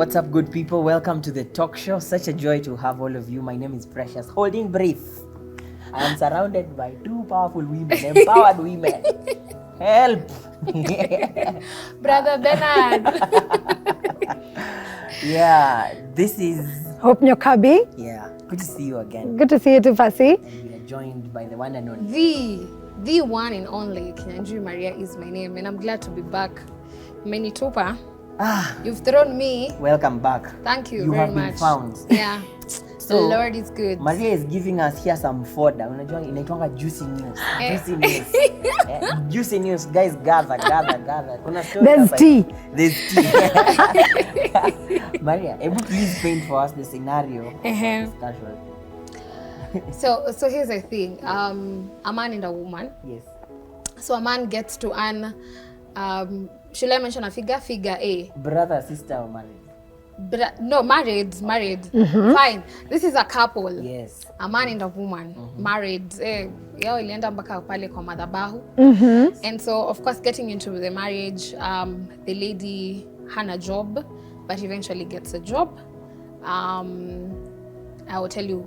What's up, good people? Welcome to the talk show. Such a joy to have all of you. My name is Precious. Holding brief. I am surrounded by two powerful women, empowered women. Help! Brother Bernard. Yeah, this is... Hope Nyokabi. Yeah, good to see you again. Good to see you too, Fasi. And we are joined by the one and only. The one and only Nyokabi Maria is my name, and I'm glad to be back. Manitoba. You've thrown me. Welcome back. Thank you, You very have much. been found. Yeah. So, the Lord is good. Maria is giving us here some fodder. Unajua inaitwanga juicy news. Juicy news. Juicy news. Guys, gather. Kuna story There's hapa. tea. There's tea. Maria, please paint for us the scenario. Discussion. So here's the thing. A man and a woman. Yes. So a man gets to earn, should I mention a figure? Figure A. Brother, sister, or married? No, married. Mm-hmm. Fine. This is a couple. Yes. A man and a woman, married. Yao ilienda mpaka pale kwa madhabahu. And so, of course, getting into the marriage, the lady had a job, but eventually gets a job. I will tell you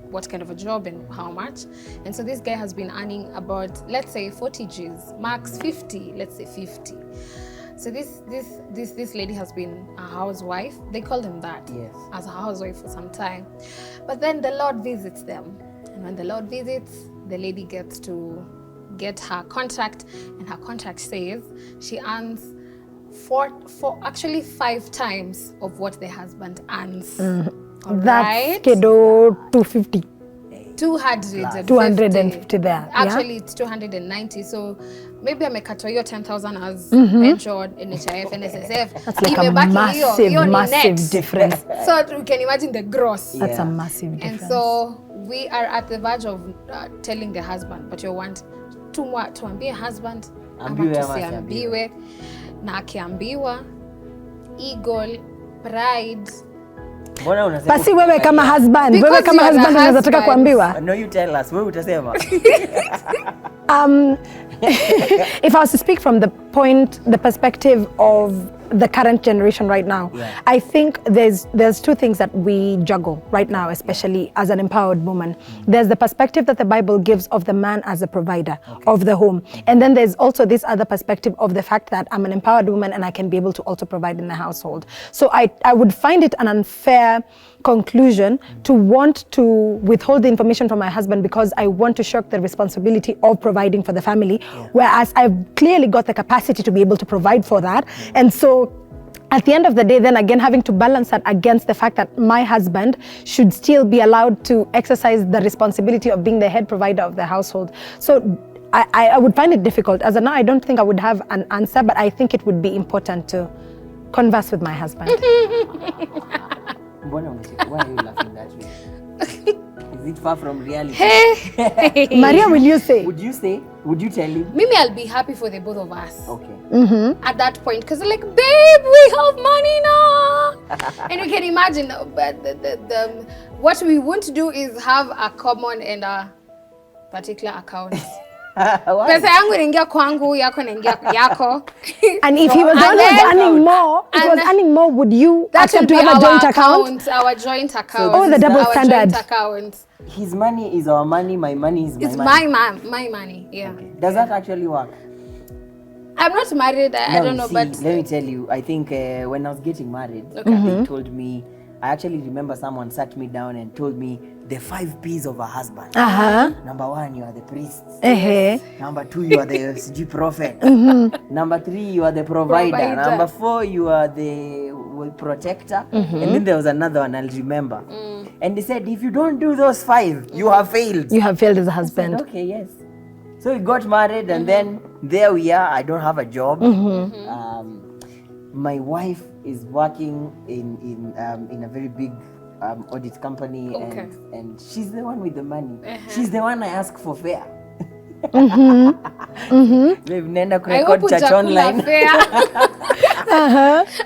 what kind of a job and how much. And so this guy has been earning about, let's say 40 G's, max 50, let's say 50. So this lady has been a housewife. They call them that. Yes. As a housewife for some time. But then the Lord visits them. And when the Lord visits, the lady gets to get her contract, and her contract says she earns actually 5 times of what the husband earns. That's Kedo 250. 250 there. Actually, it's 290. So maybe amekatwa hiyo 10,000 as pension, NHIF, NSSF. That's like a massive difference. So you can imagine the gross. That's a massive difference. And so we are at the verge of telling the husband, but you want tuambie husband ama tusiambiwe, na akiambiwa ego, pride. Basi wewe kama husband, unaweza taka kuambiwa? No, you tell us. Wewe utasema. If I was to speak from the perspective of the current generation right now, I think there's two things that we juggle right now, especially as an empowered woman. There's the perspective that the Bible gives of the man as a provider of the home. And then there's also this other perspective of the fact that I'm an empowered woman and I can be able to also provide in the household. So I would find it an unfair conclusion to want to withhold the information from my husband because I want to shirk the responsibility of providing for the family, whereas I've clearly got the capacity to be able to provide for that. And so at the end of the day, then again, having to balance that against the fact that my husband should still be allowed to exercise the responsibility of being the head provider of the household. So I would find it difficult. As of now, I don't think I would have an answer, but I think it would be important to converse with my husband. Why are you laughing that way? Is it far from reality? Maria, will you say? Would you tell him? Maybe I'll be happy for the both of us. Okay. At that point, because like, babe, we have money now. And you can imagine, but the what we won't do is have a common and a particular account. Pesa yangu inaingia kwangu, yako inaingia yako. And if he was earning more, would you accept to have a joint account? Our joint account. So, the double standard. Joint account. His money is our money, my money is my money. It's my money, yeah. Okay. Does that actually work? I'm not married, I don't know, but... Let me tell you, I think when I was getting married, they told me, I actually remember someone sat me down and told me the 5 P's of a husband. Number 1, you are the priest. Number 2, you are the prophet. Number 3, you are the provider. Number 4, you are the protector. And then there was another one I'll remember. And they said, if you don't do those 5, you have failed. You have failed as a husband. I said, okay, yes. So we got married, and then there we are. I don't have a job. My wife is working in a very big audit company, and she's the one with the money. She's the one I ask for fare. We've never record ChurchOnline.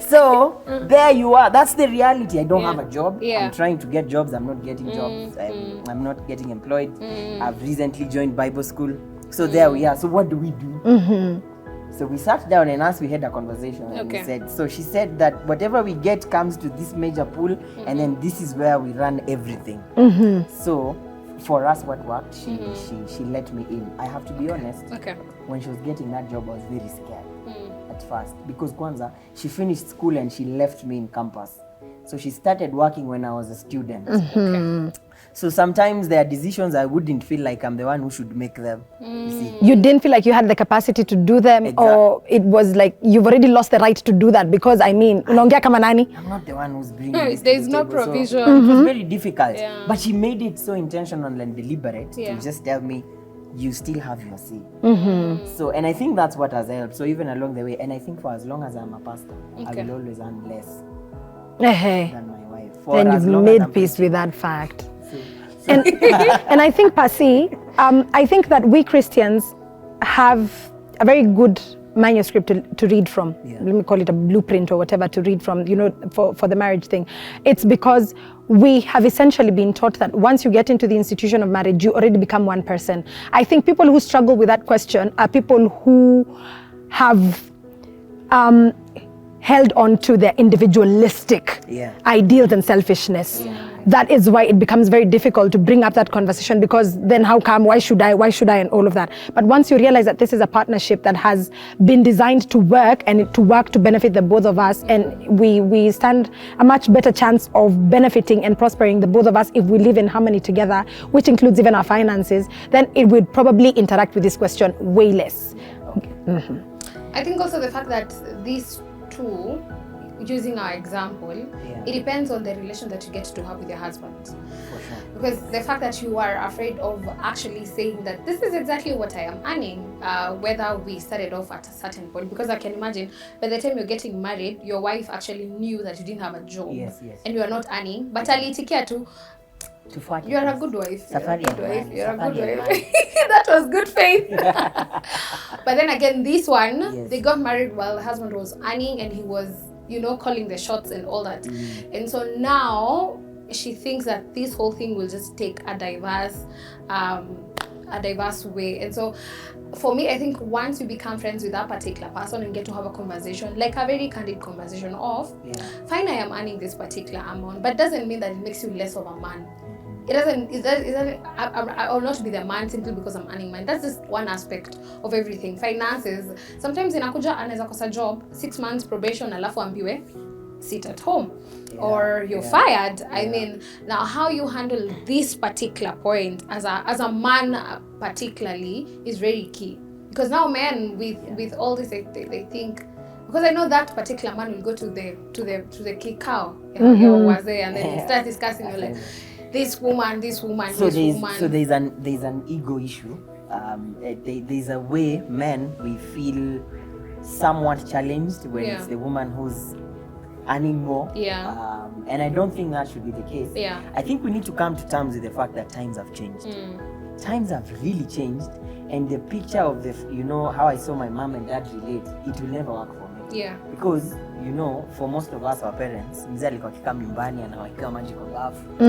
So there you are. That's the reality. I don't have a job. I'm trying to get jobs. I'm not getting jobs. I'm not getting employed. I've recently joined Bible school. So there we are. So what do we do? So we sat down, and as we had a conversation, and we said, so she said that whatever we get comes to this major pool, and then this is where we run everything. So for us, what worked, she let me in. I have to be honest, when she was getting that job, I was very scared at first, because kwanza, she finished school and she left me in campus. So she started working when I was a student. So sometimes there are decisions I wouldn't feel like I'm the one who should make them. You see? You didn't feel like you had the capacity to do them, or it was like you've already lost the right to do that, because unaongea kama nani? I'm not the one who's bringing this There's to the no table, provision. So it was very difficult. But she made it so intentional and deliberate to just tell me, you still have your say. So, and I think that's what has helped. So even along the way, and I think for as long as I'm a pastor, I will always earn less than my wife. Then you've made peace with that fact. And I think, Pasi, I think that we Christians have a very good manuscript to read from. Let me call it a blueprint or whatever to read from, for the marriage thing. It's because we have essentially been taught that once you get into the institution of marriage, you already become one person. I think people who struggle with that question are people who have held on to their individualistic ideals and selfishness. That is why it becomes very difficult to bring up that conversation, because then how come, why should I, and all of that. But once you realize that this is a partnership that has been designed to work, and to work to benefit the both of us, and we stand a much better chance of benefiting and prospering the both of us if we live in harmony together, which includes even our finances, then it would probably interact with this question way less. I think also the fact that these two, using our example, it depends on the relation that you get to have with your husband. For sure. Because the fact that you are afraid of actually saying that this is exactly what I am earning, whether we started off at a certain point, because I can imagine by the time you're getting married, your wife actually knew that you didn't have a job and you are not earning, but alitikia tu, you are a good wife. You're a good wife. That was good faith. But then again, this one, they got married while the husband was earning and he was, calling the shots and all that. And so now she thinks that this whole thing will just take a diverse way. And so for me, I think once you become friends with that particular person and get to have a conversation, like a very candid conversation of, fine, I am earning this particular amount, but doesn't mean that it makes you less of a man. It doesn't, I will not be the man simply because I'm earning mine. That's just one aspect of everything. Finances, sometimes inakuja anaweza kosa job, 6 months probation, alafu ambiwe, sit at home. Or you're fired. I mean, now how you handle this particular point as a man particularly is very key. Because now men with all this, they think, because I know that particular man will go to the kikao, and then he starts discussing, like, this woman, so there's an ego issue. There's a way men, we feel somewhat challenged when it's the woman who's earning more. And I don't think that should be the case. I think we need to come to terms with the fact that times have changed. Times have really changed, and the picture of how I saw my mom and dad relate, it will never work for me. Because for most of us, our parents, mzee alikuwa akikam nyumbani anawekewa maji kwa bafu,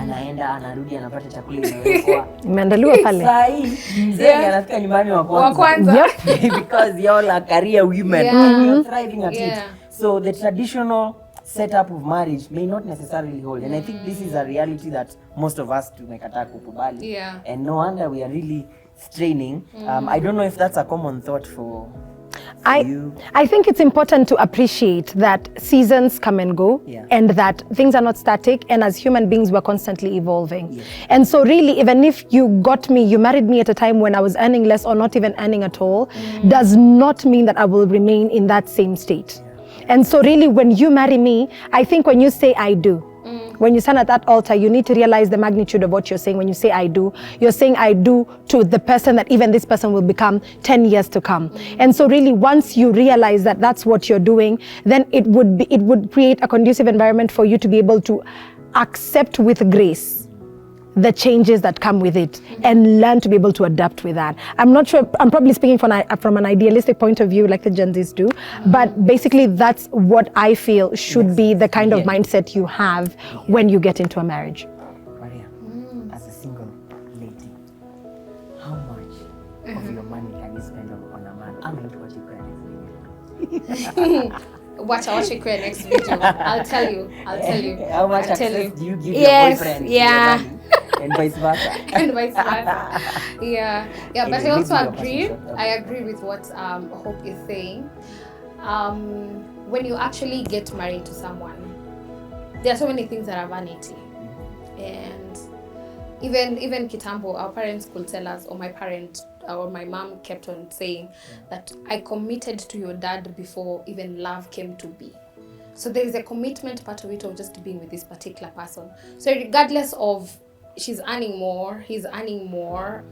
anaenda anarudi anapata chakula imewekwa imeandaliwa pale. Sasa hii mzee anafika nyumbani wa kwanza. Because y'all are career women and you're thriving at it. So the traditional setup of marriage may not necessarily hold, and I think this is a reality that most of us tumekataa kukubali. And no wonder we are really straining. I don't know if that's a common thought for you. I think it's important to appreciate that seasons come and go, and that things are not static, and as human beings we're constantly evolving. And so really, even if you married me at a time when I was earning less or not even earning at all, does not mean that I will remain in that same state. And so really, when you marry me, I think when you say I do, when you stand at that altar, you need to realize the magnitude of what you're saying. When you say I do, you're saying I do to the person that even this person will become 10 years to come. And so really, once you realize that that's what you're doing, then it would create a conducive environment for you to be able to accept with grace the changes that come with it, and learn to be able to adapt with that. I'm not sure, I'm probably speaking from an idealistic point of view like the Gen Zs do, but basically that's what I feel should be the kind of mindset you have when you get into a marriage. Mariah, as a single lady, how much of your money can you spend on a man? I'm into what you can. Watch your next video. I'll tell you. How much I'll tell access you. do you give Yes, your boyfriend yeah. to your money? And vice versa. And vice versa. Yeah. But Anyway, I also maybe your agree. passion shot. I agree with what Hope is saying. When you actually get married to someone, there are so many things that are vanity. And even kitambo, our parents could tell us, or my parent or my mom kept on saying that I committed to your dad before even love came to be. So there is a commitment part of it, of just being with this particular person. So regardless of she's earning more, he's earning more,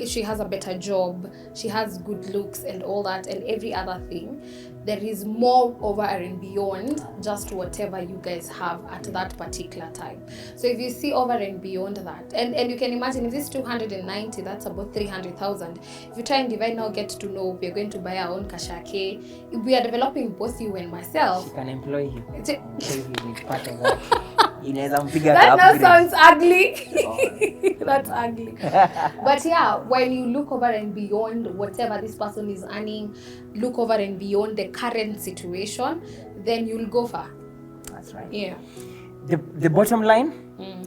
she has a better job, she has good looks and all that and every other thing, there is more over and beyond just whatever you guys have at that particular time. So if you see over and beyond that, and you can imagine if this 290, that's about 300,000. If you try and divide now, get to know we're going to buy our own kashake, we are developing both you and myself. She can employ him. It's- Employ him with part of that. Inaweza mpiga That now upgrade. sounds ugly. That's ugly. But yeah, when you look over and beyond whatever this person is earning, look over and beyond the current situation, then you'll go far. That's right. Yeah. The bottom line,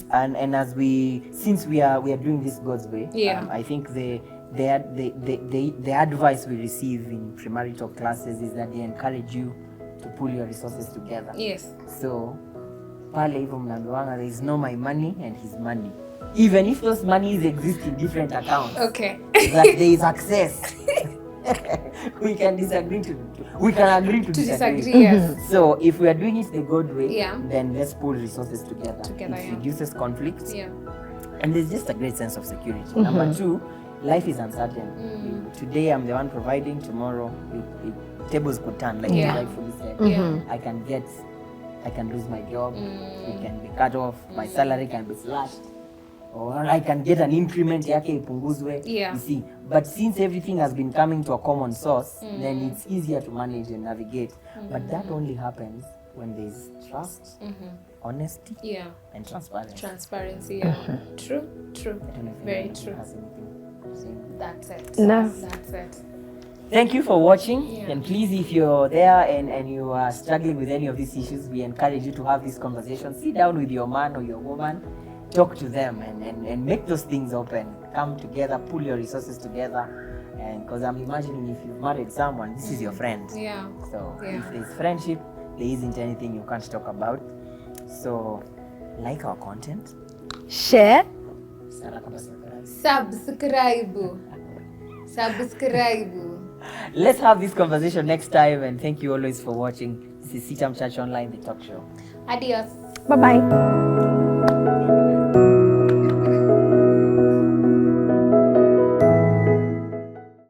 and as since we are doing this God's way, Yeah. I think the advice we receive in premarital classes is that they encourage you to pull your resources together. Yes. So pale hivyo mnaambiwanga there is no my money and his money, even if those monies exist in different accounts. Okay. That there is access. we can agree to disagree. Yes. So if we are doing it the God way, Yeah. then let's pull resources together. It Yeah. reduces conflicts, Yeah. and there's just a great sense of security. Number two, life is uncertain. Today I'm the one providing, tomorrow tables could turn, like Yeah. you rightfully said. Yeah. I can lose my job, it can be cut off, my salary can be slashed, or I can get an increment yake ipunguzwe. Yeah. You see, but since everything has been coming to a common source, then it's easier to manage and navigate. But that only happens when there's trust, honesty, Yeah. and transparency. Transparency. Yeah. True. I don't know if Very anyone true. has anything to say. That's it. No. That's it. Thank you for watching. Yeah. And please, if you're there and you are struggling with any of these issues, we encourage you to have this conversation. Sit down with your man or your woman, talk to them and make those things open. Come together, pull your resources together. And because I'm imagining if you've married someone, this is your friend. Yeah. So Yeah. if there's friendship, there isn't anything you can't talk about. So like our content. Share. Subscribe. Let's have this conversation next time, and thank you always for watching. This is CITAM Church Online, the talk show. Adios. Bye-bye.